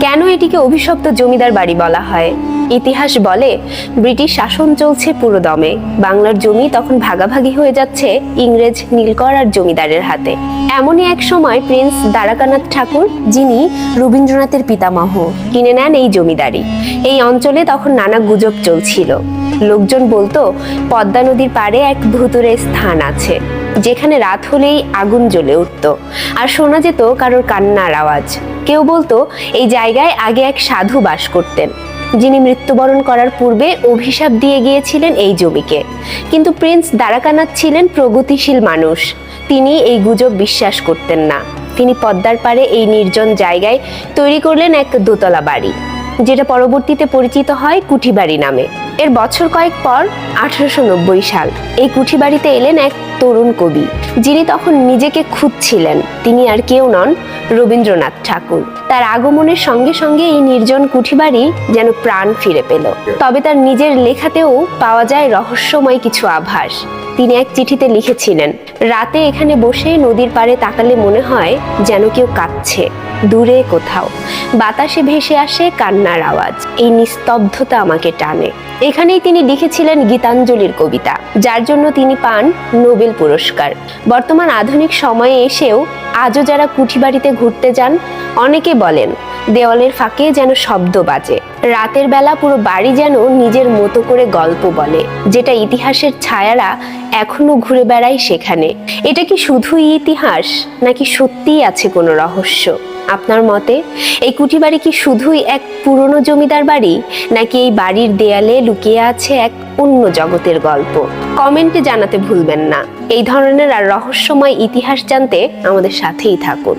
কেন এটিকে অভিশপ্ত জমিদার বাড়ি বলা হয়? ইতিহাস বলে ব্রিটিশ শাসন চলছে পুরো দমে। বাংলার জমি তখন ভাগাভাগি হয়ে যাচ্ছে ইংরেজ নীলকর আর জমিদারের হাতে। এমনই এক সময় প্রিন্স দ্বারকানাথ ঠাকুর, যিনি রবীন্দ্রনাথের পিতামহ, কিনে নেন এই জমিদারি। এই অঞ্চলে তখন নানা গুজব চলছিল। লোকজন বলতো পদ্মা নদীর পাড়ে এক ভুতুড়ে স্থান আছে, যেখানে রাত হলেই আগুন জ্বলে উঠত আর শোনা যেত কারোর কান্নার আওয়াজ। কেউ বলতো এই জায়গায় আগে এক সাধু বাস করতেন, যিনি মৃত্যুবরণ করার পূর্বে অভিশাপ দিয়ে গিয়েছিলেন এই জমিকে। কিন্তু প্রিন্স দ্বারকানাথ ছিলেন প্রগতিশীল মানুষ। তিনি এই গুজব বিশ্বাস করতেন না। তিনি পদ্মার পাড়ে এই নির্জন জায়গায় তৈরি করলেন এক দোতলা বাড়ি, যেটা পরবর্তীতে পরিচিত হয় কুঠিবাড়ি নামে। এর বছর কয়েক পর 1890 সাল এই কুঠিবাড়িতে এলেন এক তরুণ কবি, যিনি তখন নিজেকে খুঁজছিলেন। তিনি আর কেউ নন, রবীন্দ্রনাথ ঠাকুর। তার আগমনের সঙ্গে সঙ্গে এই নির্জন কুঠিবাড়ি যেন প্রাণ ফিরে পেল। তবে তার নিজের লেখাতেও পাওয়া যায় রহস্যময় কিছু আভাস। তিনি এক চিঠিতে লিখেছিলেন, রাতে এখানে বসে নদীর পাড়ে তাকালে মনে হয় যেন কেউ কাঁদছে দূরে কোথাও। বাতাসে ভেসে আসে কান্নার আওয়াজ। এই নিস্তব্ধতা আমাকে টানে। এখানেই তিনি লিখেছিলেন গীতাঞ্জলির কবিতা, যার জন্য তিনি পান নোবেল পুরস্কার। বর্তমান আধুনিক সময়ে এসেও আজও যারা কুঠিবাড়িতে ঘুরতে যান, অনেকে বলেন দেওয়ালের ফাঁকে যেন শব্দ বাজে। রাতের বেলা পুরো বাড়ি যেন নিজের মতো করে গল্প বলে, যেটা ইতিহাসের ছায়ারা এখনো ঘুরে বেড়ায় সেখানে। এটা কি শুধুই ইতিহাস, নাকি সত্যিই আছে কোনো রহস্য? আপনার মতে এই কুঠিবাড়ি কি শুধুই এক পুরনো জমিদার বাড়ি, নাকি এই বাড়ির দেয়ালে লুকিয়ে আছে এক অন্য জগতের গল্প? কমেন্টে জানাতে ভুলবেন না। এই ধরনের আর রহস্যময় ইতিহাস জানতে আমাদের সাথেই থাকুন।